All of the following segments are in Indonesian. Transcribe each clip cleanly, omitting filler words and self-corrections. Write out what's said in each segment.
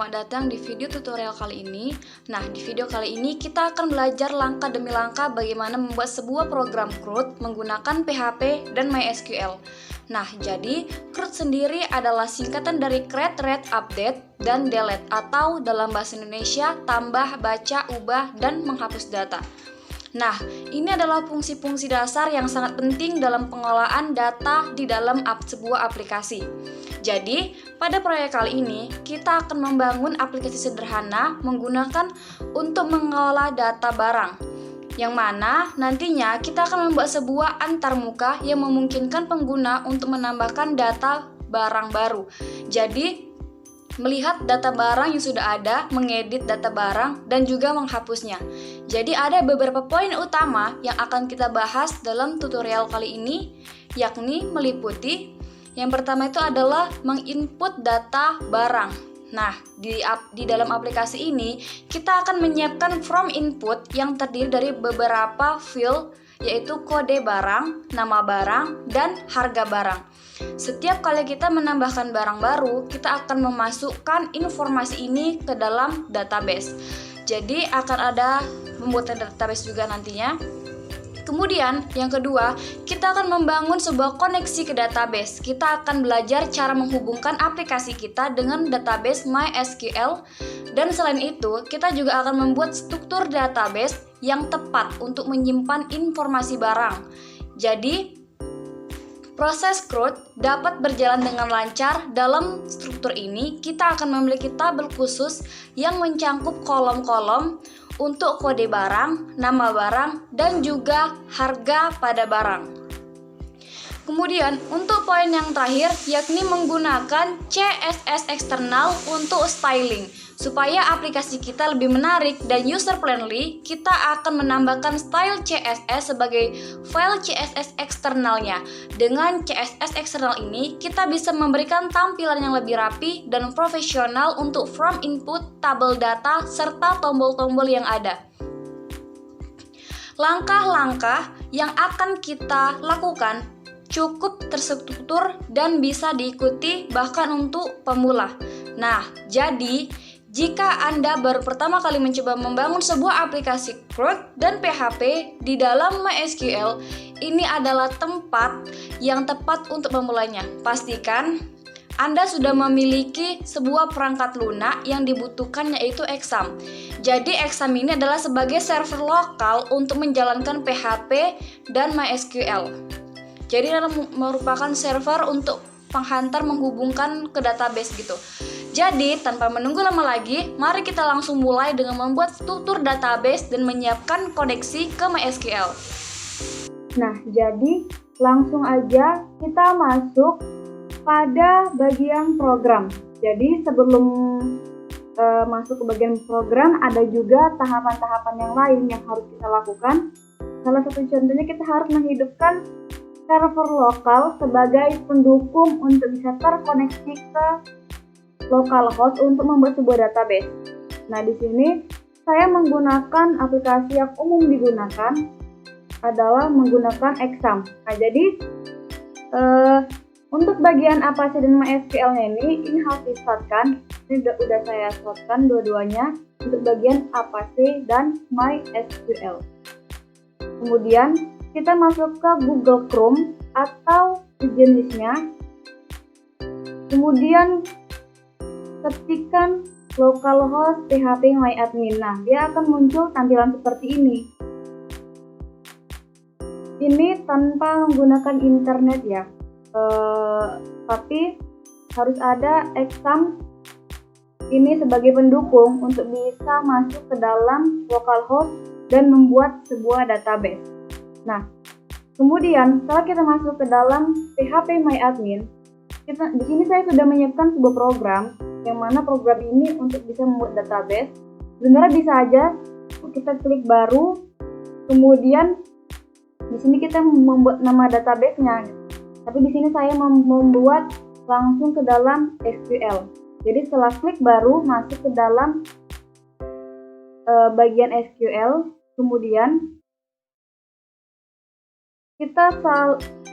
selamat datang di video tutorial kali ini. Nah, di video kali ini kita akan belajar langkah demi langkah bagaimana membuat sebuah program CRUD menggunakan PHP dan MySQL. Nah, jadi CRUD sendiri adalah singkatan dari create, read, update, dan delete atau dalam bahasa Indonesia tambah, baca, ubah, dan menghapus data. Nah, ini adalah fungsi-fungsi dasar yang sangat penting dalam pengolahan data di dalam sebuah aplikasi. Jadi, pada proyek kali ini, kita akan membangun aplikasi sederhana menggunakan untuk mengelola data barang, yang mana nantinya kita akan membuat sebuah antarmuka yang memungkinkan pengguna untuk menambahkan data barang baru. Jadi, melihat data barang yang sudah ada, mengedit data barang, dan juga menghapusnya. Jadi ada beberapa poin utama yang akan kita bahas dalam tutorial kali ini, yakni meliputi yang pertama itu adalah menginput data barang. Nah, di dalam aplikasi ini kita akan menyiapkan form input yang terdiri dari beberapa field, yaitu kode barang, nama barang, dan harga barang. Setiap kali kita menambahkan barang baru, kita akan memasukkan informasi ini ke dalam database. Jadi akan ada pembuatan database juga nantinya. Kemudian yang kedua, kita akan membangun sebuah koneksi ke database. Kita akan belajar cara menghubungkan aplikasi kita dengan database MySQL. Dan selain itu, kita juga akan membuat struktur database yang tepat untuk menyimpan informasi barang. Jadi, proses CRUD dapat berjalan dengan lancar. Dalam struktur ini, kita akan memiliki tabel khusus yang mencangkup kolom-kolom untuk kode barang, nama barang, dan juga harga pada barang. Kemudian, untuk poin yang terakhir, yakni menggunakan CSS eksternal untuk styling. Supaya aplikasi kita lebih menarik dan user-friendly, kita akan menambahkan style CSS sebagai file CSS eksternalnya. Dengan CSS eksternal ini, kita bisa memberikan tampilan yang lebih rapi dan profesional untuk form input, tabel data, serta tombol-tombol yang ada. Langkah-langkah yang akan kita lakukan cukup terstruktur dan bisa diikuti bahkan untuk pemula. Nah, jadi jika Anda baru pertama kali mencoba membangun sebuah aplikasi CRUD dan PHP di dalam MySQL, ini adalah tempat yang tepat untuk memulainya. Pastikan Anda sudah memiliki sebuah perangkat lunak yang dibutuhkan, yaitu Exam. Jadi Exam ini adalah sebagai server lokal untuk menjalankan PHP dan MySQL. Jadi merupakan server untuk penghantar menghubungkan ke database gitu. Jadi, tanpa menunggu lama lagi, mari kita langsung mulai dengan membuat struktur database dan menyiapkan koneksi ke MySQL. Nah, jadi langsung aja kita masuk pada bagian program. Jadi, sebelum masuk ke bagian program, ada juga tahapan-tahapan yang lain yang harus kita lakukan. Salah satu contohnya, kita harus menghidupkan server lokal sebagai pendukung untuk bisa terkoneksi ke localhost untuk membuat sebuah database. Nah, di sini saya menggunakan aplikasi yang umum digunakan adalah menggunakan Exam. Nah, jadi untuk bagian Apache dan MySQL-nya ini harus di-slotkan. Ini udah saya slotkan dua-duanya untuk bagian Apache dan MySQL. Kemudian kita masuk ke Google Chrome atau jenisnya. Kemudian ketikkan localhost php myadmin. Nah, dia akan muncul tampilan seperti ini. Ini tanpa menggunakan internet ya, tapi harus ada Exam ini sebagai pendukung untuk bisa masuk ke dalam localhost dan membuat sebuah database. Nah, kemudian setelah kita masuk ke dalam php myadmin, di sini saya sudah menyiapkan sebuah program yang mana program ini untuk bisa membuat database. Sebenarnya bisa aja kita klik baru, kemudian di sini kita membuat nama database-nya. Tapi di sini saya membuat langsung ke dalam SQL. Jadi setelah klik baru, masuk ke dalam bagian SQL, kemudian kita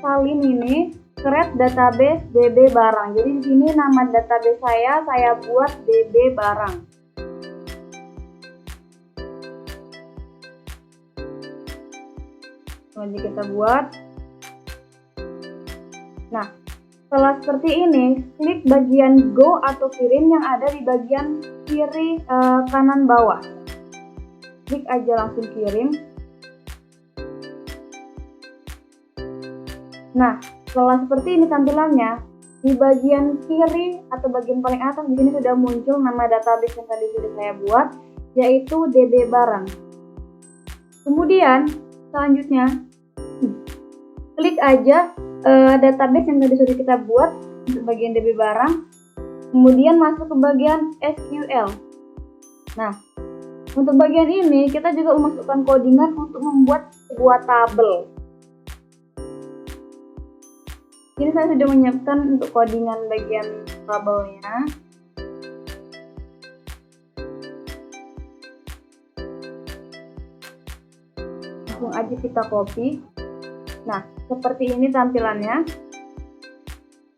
salin ini create database db barang. Jadi di sini nama database saya buat db barang. Nanti kita buat. Nah, setelah seperti ini, klik bagian go atau kirim yang ada di bagian kiri kanan bawah. Klik aja langsung kirim. Nah, setelah seperti ini tampilannya, di bagian kiri atau bagian paling atas di sini sudah muncul nama database yang tadi sudah saya buat, yaitu db barang. Kemudian selanjutnya klik aja database yang tadi sudah kita buat untuk bagian db barang, kemudian masuk ke bagian SQL. Nah, untuk bagian ini kita juga memasukkan codingan untuk membuat sebuah tabel. Ini saya sudah menyiapkan untuk codingan bagian tabelnya. Langsung aja kita copy. Nah, seperti ini tampilannya.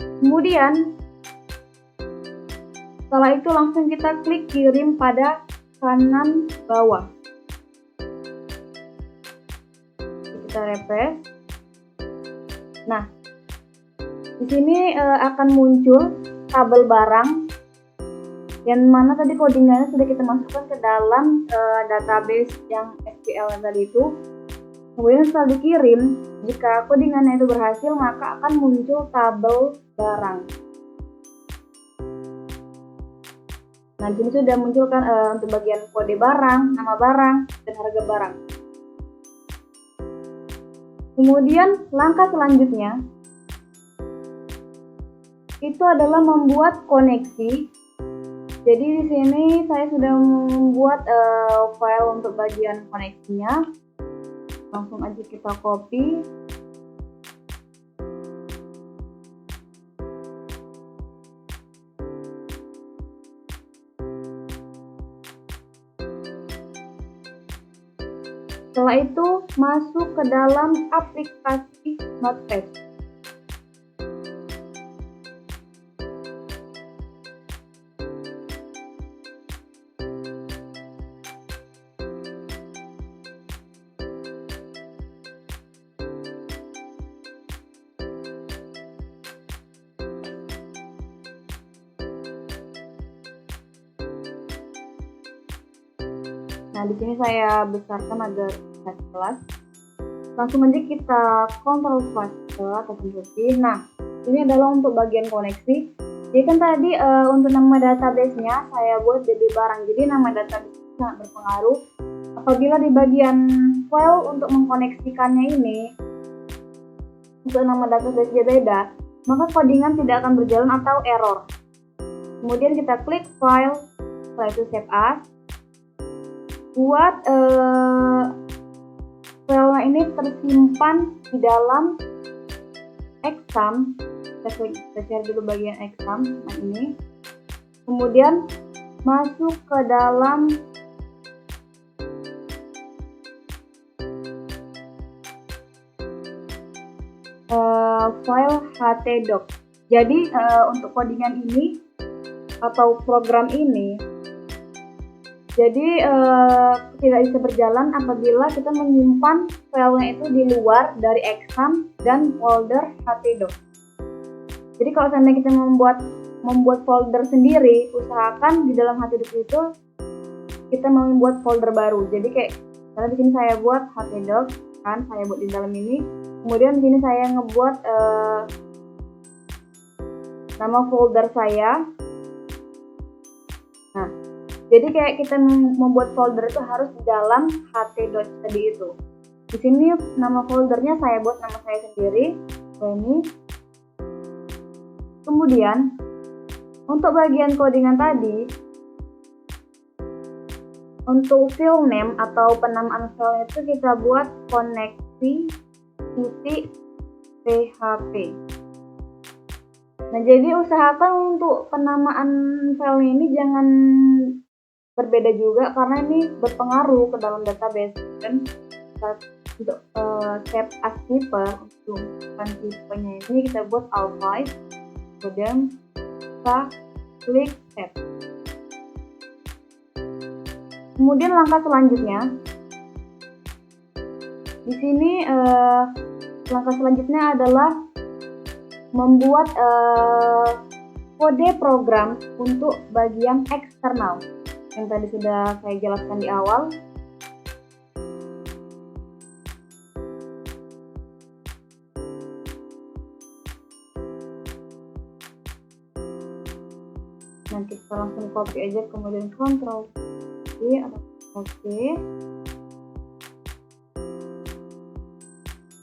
Kemudian setelah itu langsung kita klik kirim pada kanan bawah. Kita refresh. Nah, di sini akan muncul tabel barang yang mana tadi codingannya sudah kita masukkan ke dalam database yang SQL yang tadi itu. Kemudian setelah dikirim, jika codingannya itu berhasil, maka akan muncul tabel barang. Nah, di sini sudah muncul kan untuk bagian kode barang, nama barang, dan harga barang. Kemudian langkah selanjutnya itu adalah membuat koneksi. Jadi di sini saya sudah membuat file untuk bagian koneksinya. Langsung aja kita copy. Setelah itu masuk ke dalam aplikasi Notepad. Nah, di sini saya besarkan agar bisa jelas. Langsung aja kita Ctrl atau putih. Nah, ini adalah untuk bagian koneksi. Jadi kan tadi untuk nama database-nya saya buat db barang. Jadi nama database sangat berpengaruh. Apabila di bagian file untuk mengkoneksikannya ini untuk nama database-nya beda, maka codingan tidak akan berjalan atau error. Kemudian kita klik file, setelah itu save as. Buat filenya ini tersimpan di dalam exam. Kita cari dulu bagian exam. Nah, ini kemudian masuk ke dalam file htdoc. Jadi untuk codingan ini atau program ini jadi tidak bisa berjalan apabila kita menyimpan filenya itu di luar dari exam dan folder htdoc. Jadi kalau seandainya kita membuat folder sendiri, usahakan di dalam htdoc itu kita membuat folder baru. Jadi kayak karena di sini saya buat htdoc kan, saya buat di dalam ini. Kemudian di sini saya ngebuat nama folder saya. Nah, jadi kayak kita membuat folder itu harus di dalam htdoc tadi itu. Di sini nama foldernya saya buat nama saya sendiri, ini. Kemudian untuk bagian codingan tadi, untuk file name atau penamaan file itu kita buat koneksi.php. Nah, jadi usahakan untuk penamaan file ini jangan berbeda juga karena ini berpengaruh ke dalam database kan. untuk save as tipe, untuk tipenya ini kita buat Alt5, kemudian kita klik save. Kemudian langkah selanjutnya, di sini langkah selanjutnya adalah membuat kode program untuk bagian eksternal yang tadi sudah saya jelaskan di awal. Nah, kita langsung copy aja, kemudian Ctrl C atau oke.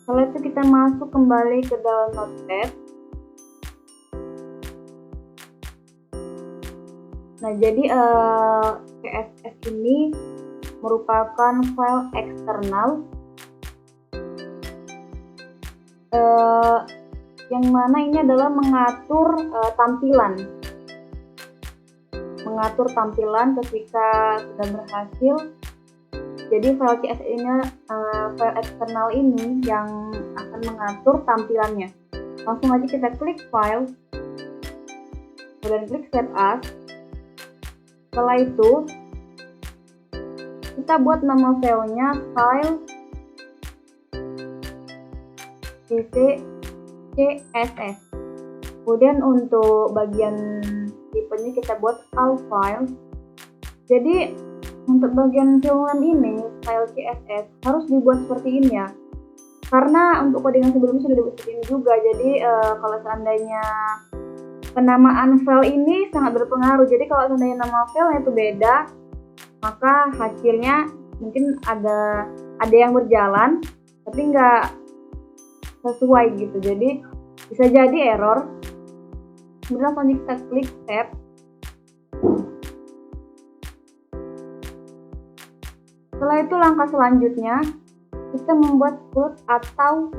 Setelah itu kita masuk kembali ke dalam Notepad. Nah, jadi CSS ini merupakan file eksternal yang mana ini adalah mengatur tampilan ketika sudah berhasil. Jadi file CSS ini, file eksternal ini yang akan mengatur tampilannya. Langsung aja kita klik file, kemudian klik save as. Setelah itu kita buat nama filenya file CSS. Kemudian untuk bagian tipenya kita buat alt file. Jadi untuk bagian filename ini, file CSS harus dibuat seperti ini ya, karena untuk codingan sebelumnya sudah dibuat seperti ini juga. Jadi kalau seandainya penamaan file ini sangat berpengaruh. Jadi kalau seandainya nama filenya itu beda, maka hasilnya mungkin ada yang berjalan tapi nggak sesuai gitu. Jadi bisa jadi error. Kemudian langsung kita klik save. Setelah itu langkah selanjutnya kita membuat root atau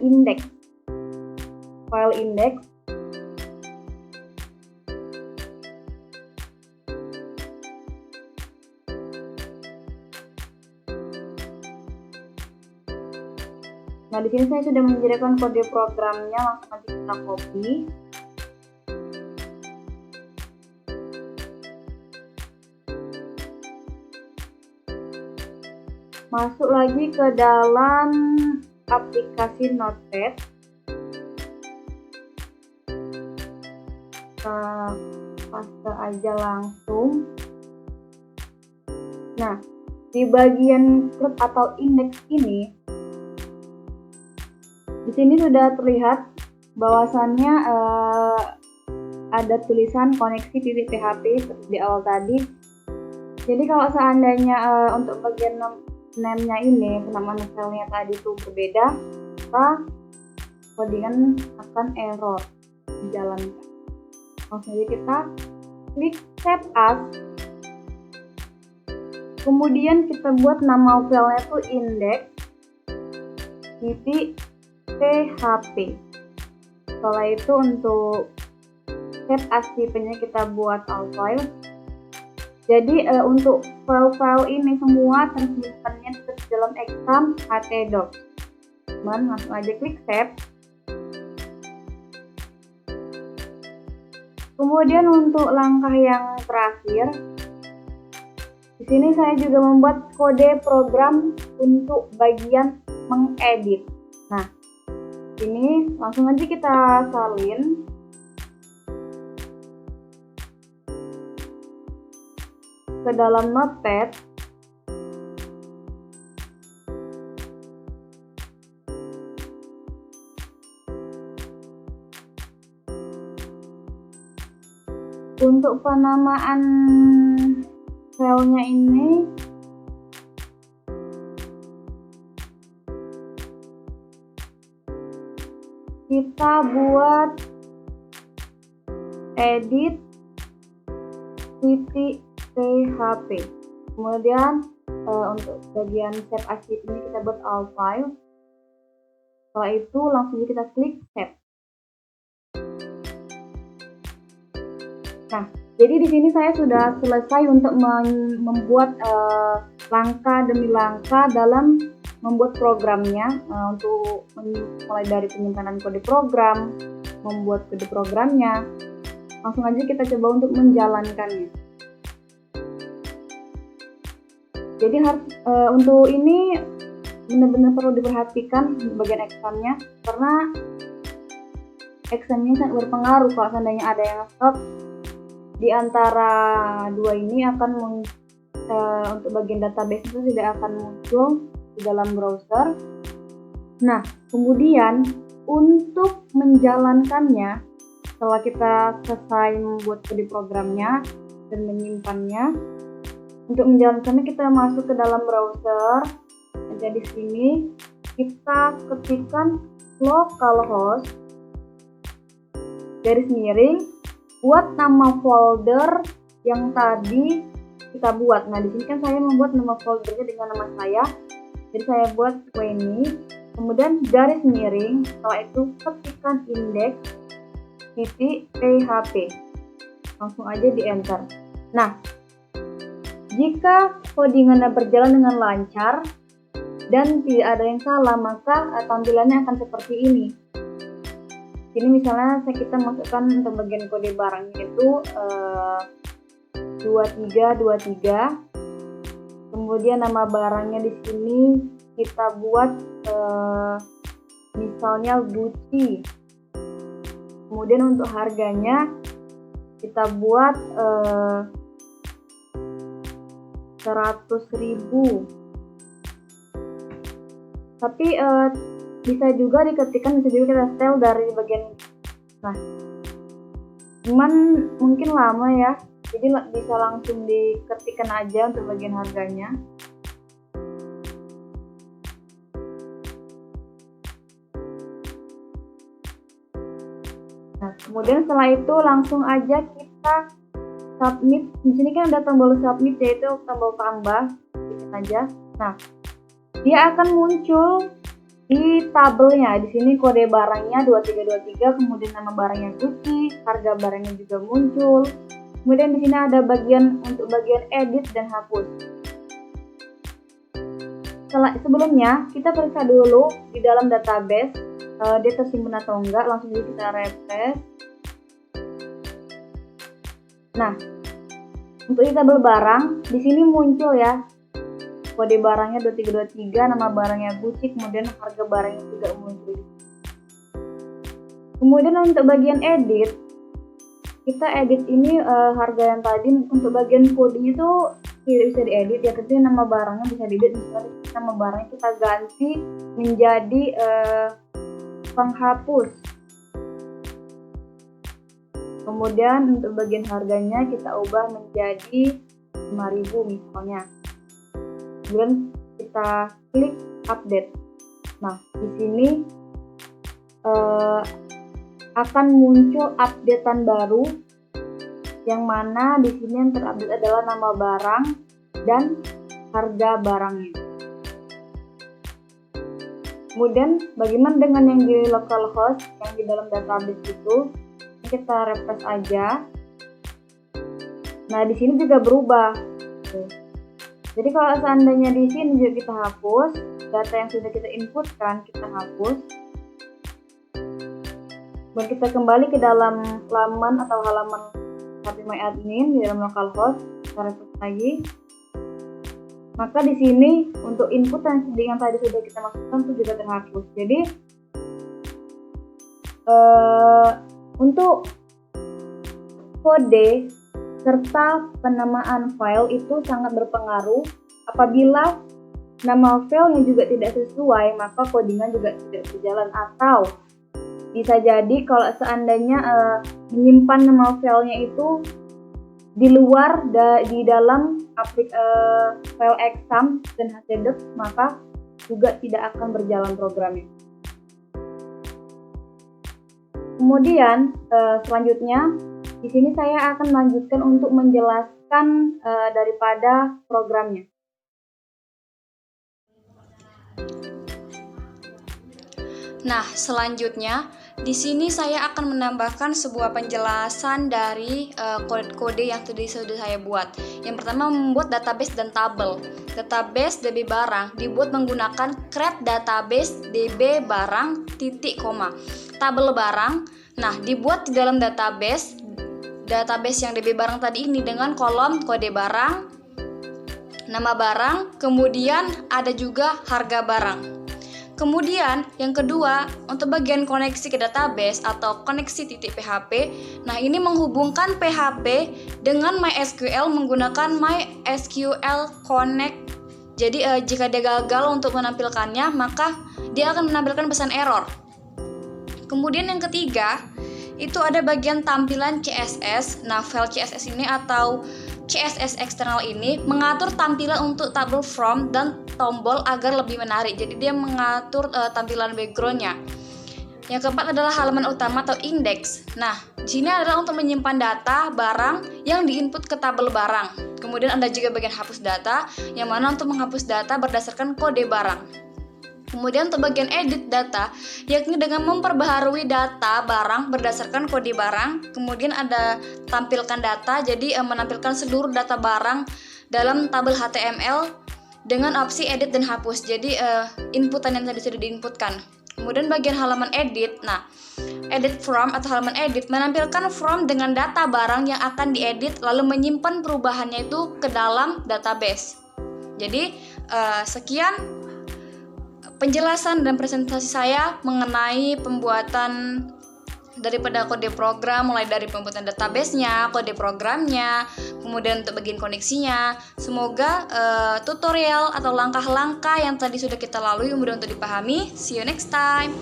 index, file index. Nah, di sini saya sudah menyediakan kode programnya, langsung aja kita copy. Masuk lagi ke dalam aplikasi Notepad. Kita paste aja langsung. Nah, di bagian root atau index ini, di sini sudah terlihat bahwasannya ada tulisan koneksi.php seperti di awal tadi. Jadi kalau seandainya untuk bagian name-nya ini, penamaan filenya tadi itu berbeda, maka codingan akan error dijalankan. Langsung aja kita klik save as. Kemudian kita buat nama filenya itu index.php. Setelah itu untuk save as tipenya kita buat alt file. Jadi untuk file-file ini semua tersimpannya di dalam exam htdocs. Langsung aja klik save. Kemudian untuk langkah yang terakhir, di sini saya juga membuat kode program untuk bagian mengedit. Nah, ini langsung aja kita salin. Ke dalam Notepad. Untuk penamaan filenya ini kita buat edit.php. Kemudian untuk bagian save as ini kita buat alt file. Setelah itu langsung kita klik save. Nah, jadi di sini saya sudah selesai untuk membuat langkah demi langkah dalam membuat programnya, untuk mulai dari penyimpanan kode program, membuat kode programnya. Langsung aja kita coba untuk menjalankannya. Jadi untuk ini benar-benar perlu diperhatikan di bagian examnya, karena examnya sangat berpengaruh. Kalau seandainya ada yang stop di antara dua ini, akan untuk bagian database itu tidak akan muncul di dalam browser. Nah, kemudian untuk menjalankannya, setelah kita selesai membuat kode programnya dan menyimpannya, untuk menjalankannya kita masuk ke dalam browser. Jadi di sini kita ketikkan localhost garis miring buat nama folder yang tadi kita buat. Nah, di sini kan saya membuat nama foldernya dengan nama saya. Jadi saya buat ini, kemudian garis miring, setelah itu ketikkan index.php. Langsung aja di enter. Nah, jika codingannya berjalan dengan lancar dan tidak ada yang salah, maka tampilannya akan seperti ini. Ini misalnya kita masukkan untuk bagian kode barangnya itu 2323. Kemudian nama barangnya di sini kita buat misalnya Gucci. Kemudian untuk harganya kita buat 100.000. Tapi bisa juga diketikkan, bisa juga kita setel dari bagian. Nah, cuman mungkin lama ya, jadi bisa langsung diketikkan aja untuk bagian harganya. Nah, kemudian setelah itu langsung aja kita submit. Di sini kan ada tombol submit, yaitu tombol tambah, klik aja. Nah, dia akan muncul di tabelnya. Di sini kode barangnya 2323, kemudian nama barangnya Gucci, harga barangnya juga muncul. Kemudian di sini ada bagian untuk bagian edit dan hapus. Sebelumnya kita periksa dulu di dalam database dia tersimpan atau enggak. Langsung aja kita refresh. Nah, untuk di tabel barang di sini muncul ya, kode barangnya 2323, nama barangnya Gucci, kemudian harga barangnya juga muncul. Kemudian untuk bagian edit, kita edit ini harga yang tadi. Untuk bagian kodenya itu tidak bisa diedit ya, tapi nama barangnya bisa diedit. Misalnya nama barangnya kita ganti menjadi penghapus. Kemudian untuk bagian harganya kita ubah menjadi 5.000 misalnya. Kemudian kita klik update. Nah, di sini akan muncul updatean baru, yang mana di sini yang terupdate adalah nama barang dan harga barangnya. Kemudian bagaimana dengan yang di localhost, yang di dalam database itu? Kita refresh aja. Nah, di sini juga berubah. Jadi kalau seandainya di sini juga kita hapus data yang sudah kita inputkan, kita hapus. Dan kita kembali ke dalam laman atau halaman HPMyAdmin di dalam localhost, kita refresh lagi. Maka di sini untuk input yang tadi sudah kita masukkan itu juga terhapus. Jadi untuk kode serta penamaan file itu sangat berpengaruh. Apabila nama filenya juga tidak sesuai, maka codingan juga tidak berjalan. Atau bisa jadi kalau seandainya menyimpan nama filenya itu di luar di dalam file exam dan htdocs, maka juga tidak akan berjalan programnya. Kemudian selanjutnya di sini saya akan lanjutkan untuk menjelaskan daripada programnya. Nah, selanjutnya di sini saya akan menambahkan sebuah penjelasan dari kode-kode yang tadi sudah saya buat. Yang pertama, membuat database dan tabel. Database DB barang dibuat menggunakan create database DB barang titik koma. Tabel barang, nah dibuat di dalam database yang DB barang tadi ini dengan kolom kode barang, nama barang, kemudian ada juga harga barang. Kemudian yang kedua, untuk bagian koneksi ke database atau koneksi titik PHP. Nah, ini menghubungkan PHP dengan MySQL menggunakan MySQL Connect. Jadi jika dia gagal untuk menampilkannya, maka dia akan menampilkan pesan error. Kemudian yang ketiga, itu ada bagian tampilan CSS. Nah, file CSS ini atau CSS eksternal ini mengatur tampilan untuk tabel from dan tombol agar lebih menarik. Jadi dia mengatur tampilan backgroundnya. Yang keempat adalah halaman utama atau index. Nah, sini adalah untuk menyimpan data barang yang diinput ke tabel barang. Kemudian ada juga bagian hapus data, yang mana untuk menghapus data berdasarkan kode barang. Kemudian untuk bagian edit data, yakni dengan memperbaharui data barang berdasarkan kode barang. Kemudian ada tampilkan data, jadi menampilkan seluruh data barang dalam tabel HTML dengan opsi edit dan hapus. Jadi inputan yang tadi sudah diinputkan. Kemudian bagian halaman edit, nah edit from atau halaman edit menampilkan from dengan data barang yang akan diedit lalu menyimpan perubahannya itu ke dalam database. Jadi sekian penjelasan dan presentasi saya mengenai pembuatan daripada kode program, mulai dari pembuatan database-nya, kode programnya, kemudian untuk bagian koneksinya. Semoga tutorial atau langkah-langkah yang tadi sudah kita lalui mudah untuk dipahami. See you next time.